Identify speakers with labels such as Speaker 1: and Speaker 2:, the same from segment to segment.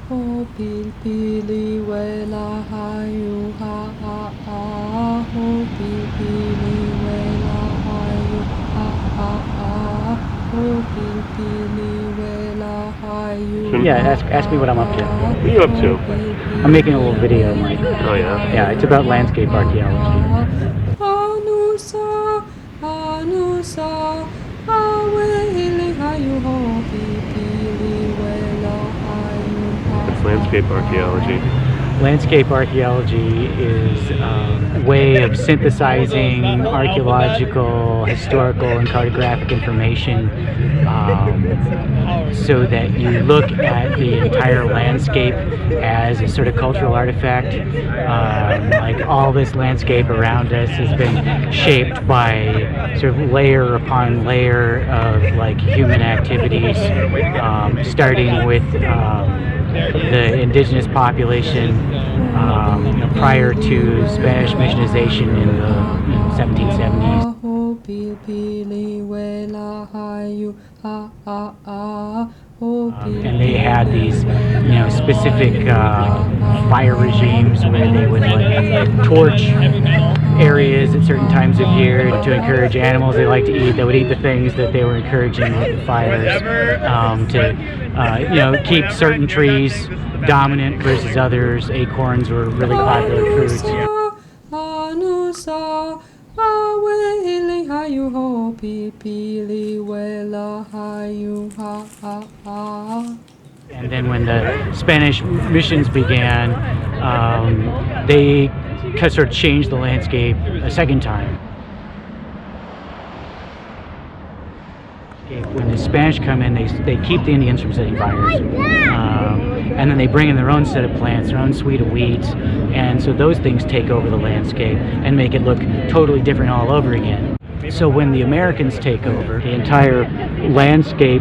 Speaker 1: ho pil pili wela hayu ha a a ho pil pili wela hayu ha a a ho pil pili wela hayu.
Speaker 2: Yeah, ask me what I'm up to.
Speaker 3: What are you up to?
Speaker 2: I'm making a little video, Mike.
Speaker 3: Oh yeah?
Speaker 2: Yeah, it's about landscape archaeology.
Speaker 1: Anusa, anusa, awe ili hayu ho pili wela hayu ha.
Speaker 3: It's landscape archaeology.
Speaker 2: Landscape archaeology is a way of synthesizing archaeological, historical, and cartographic information so that you look at the entire landscape as a sort of cultural artifact. Like all this landscape around us has been shaped by sort of layer upon layer of like human activities, starting with the indigenous population prior to Spanish missionization in the 1770s. And they had these, specific fire regimes where they would like torch areas at certain times of year to encourage animals they like to eat. They would eat the things that they were encouraging with the fires to, keep certain trees dominant versus others. Acorns were really popular fruits. And then when the Spanish missions began, they sort of changed the landscape a second time. When the Spanish come in, they keep the Indians from setting fires. And then they bring in their own set of plants, their own suite of weeds, and so those things take over the landscape and make it look totally different all over again. So when the Americans take over, the entire landscape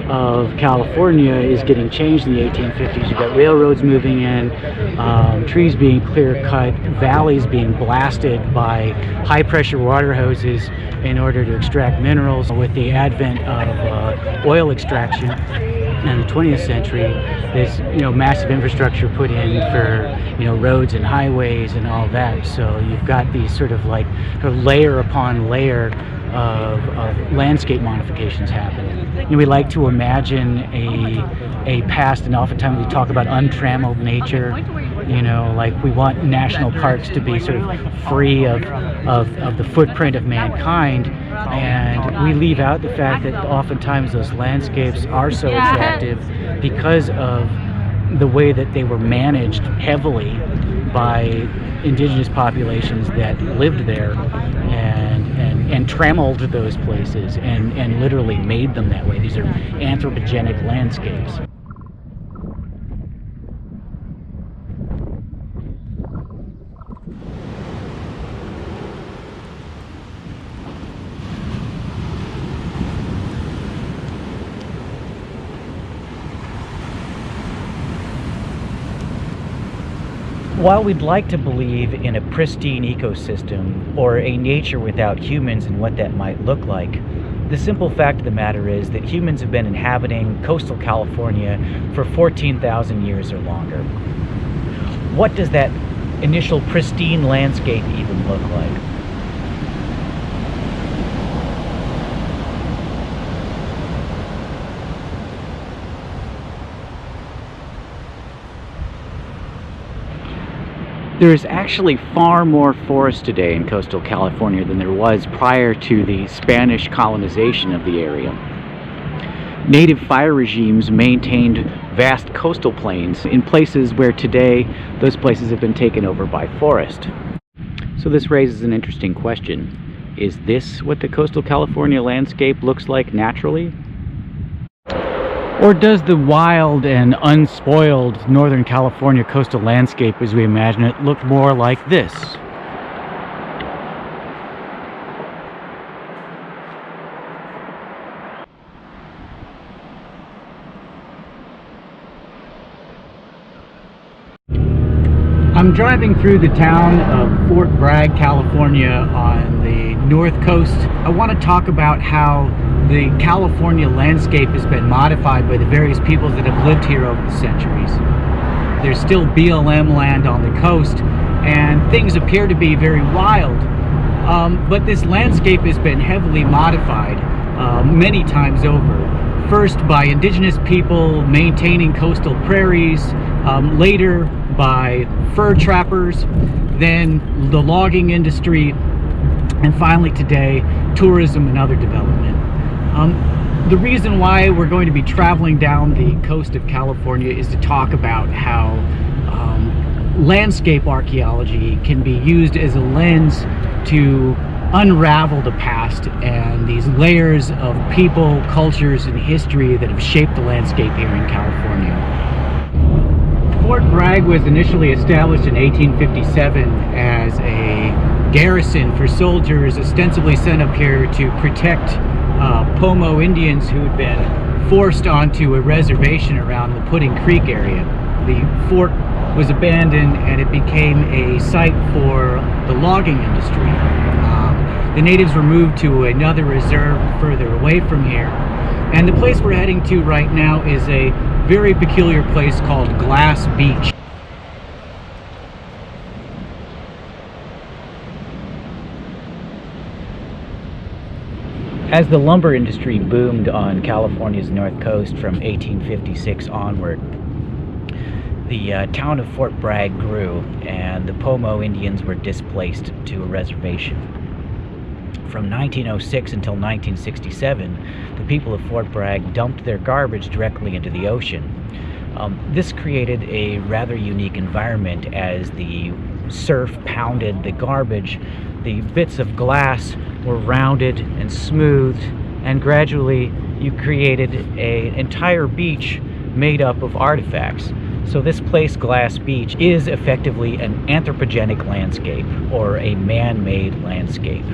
Speaker 2: of California is getting changed in the 1850s. You've got railroads moving in, trees being clear-cut, valleys being blasted by high-pressure water hoses in order to extract minerals. With the advent of oil extraction in the 20th century, there's massive infrastructure put in for roads and highways and all that. So you've got these sort of like layer upon layer of landscape modifications happening. We like to imagine a past, and oftentimes we talk about untrammeled nature. Like we want national parks to be sort of free of the footprint of mankind, and we leave out the fact that oftentimes those landscapes are so attractive because of the way that they were managed heavily by indigenous populations that lived there and trammeled those places and literally made them that way. These are anthropogenic landscapes. While we'd like to believe in a pristine ecosystem or a nature without humans and what that might look like, the simple fact of the matter is that humans have been inhabiting coastal California for 14,000 years or longer. What does that initial pristine landscape even look like? There is actually far more forest today in coastal California than there was prior to the Spanish colonization of the area. Native fire regimes maintained vast coastal plains in places where today those places have been taken over by forest. So this raises an interesting question. Is this what the coastal California landscape looks like naturally? Or does the wild and unspoiled Northern California coastal landscape as we imagine it look more like this? I'm driving through the town of Fort Bragg, California on the North Coast, I want to talk about how the California landscape has been modified by the various peoples that have lived here over the centuries. There's still BLM land on the coast, and things appear to be very wild, but this landscape has been heavily modified many times over. First by indigenous people maintaining coastal prairies, later by fur trappers, then the logging industry, and finally today, tourism and other development. The reason why we're going to be traveling down the coast of California is to talk about how landscape archaeology can be used as a lens to unravel the past and these layers of people, cultures, and history that have shaped the landscape here in California. Fort Bragg was initially established in 1857 as a garrison for soldiers ostensibly sent up here to protect Pomo Indians who had been forced onto a reservation around the Pudding Creek area. The fort was abandoned and it became a site for the logging industry. The natives were moved to another reserve further away from here. And the place we're heading to right now is a very peculiar place called Glass Beach. As the lumber industry boomed on California's north coast from 1856 onward, the town of Fort Bragg grew and the Pomo Indians were displaced to a reservation. From 1906 until 1967, the people of Fort Bragg dumped their garbage directly into the ocean. This created a rather unique environment. As the surf pounded the garbage, the bits of glass were rounded and smoothed, and gradually you created an entire beach made up of artifacts. So this place, Glass Beach, is effectively an anthropogenic landscape, or a man-made landscape.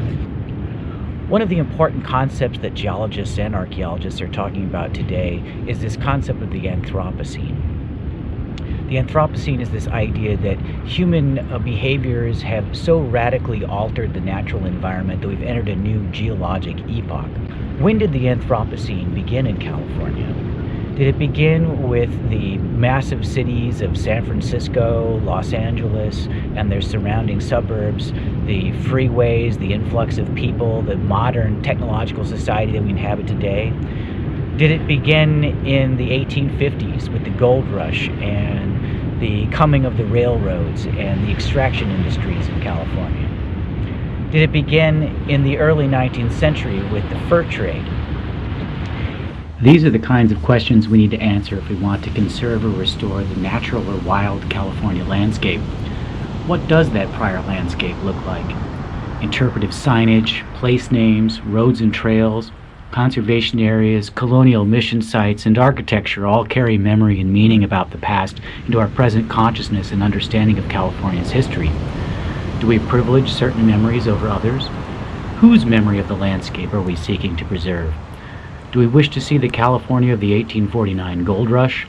Speaker 2: One of the important concepts that geologists and archaeologists are talking about today is this concept of the Anthropocene. The Anthropocene is this idea that human behaviors have so radically altered the natural environment that we've entered a new geologic epoch. When did the Anthropocene begin in California? Did it begin with the massive cities of San Francisco, Los Angeles, and their surrounding suburbs, the freeways, the influx of people, the modern technological society that we inhabit today? Did it begin in the 1850s with the gold rush and the coming of the railroads and the extraction industries in California? Did it begin in the early 19th century with the fur trade? These are the kinds of questions we need to answer if we want to conserve or restore the natural or wild California landscape. What does that prior landscape look like? Interpretive signage, place names, roads and trails, conservation areas, colonial mission sites, and architecture all carry memory and meaning about the past into our present consciousness and understanding of California's history. Do we privilege certain memories over others? Whose memory of the landscape are we seeking to preserve? Do we wish to see the California of the 1849 gold rush?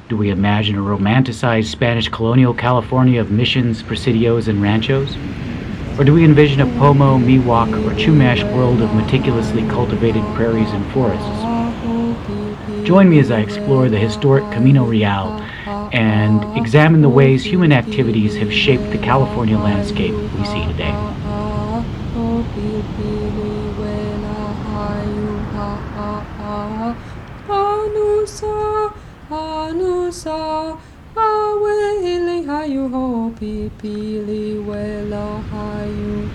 Speaker 2: Do we imagine a romanticized Spanish colonial California of missions, presidios, and ranchos? Or do we envision a Pomo, Miwok, or Chumash world of meticulously cultivated prairies and forests? Join me as I explore the historic Camino Real and examine the ways human activities have shaped the California landscape we see today.
Speaker 1: Anusa, awe ili hayu ho pipili wela hayu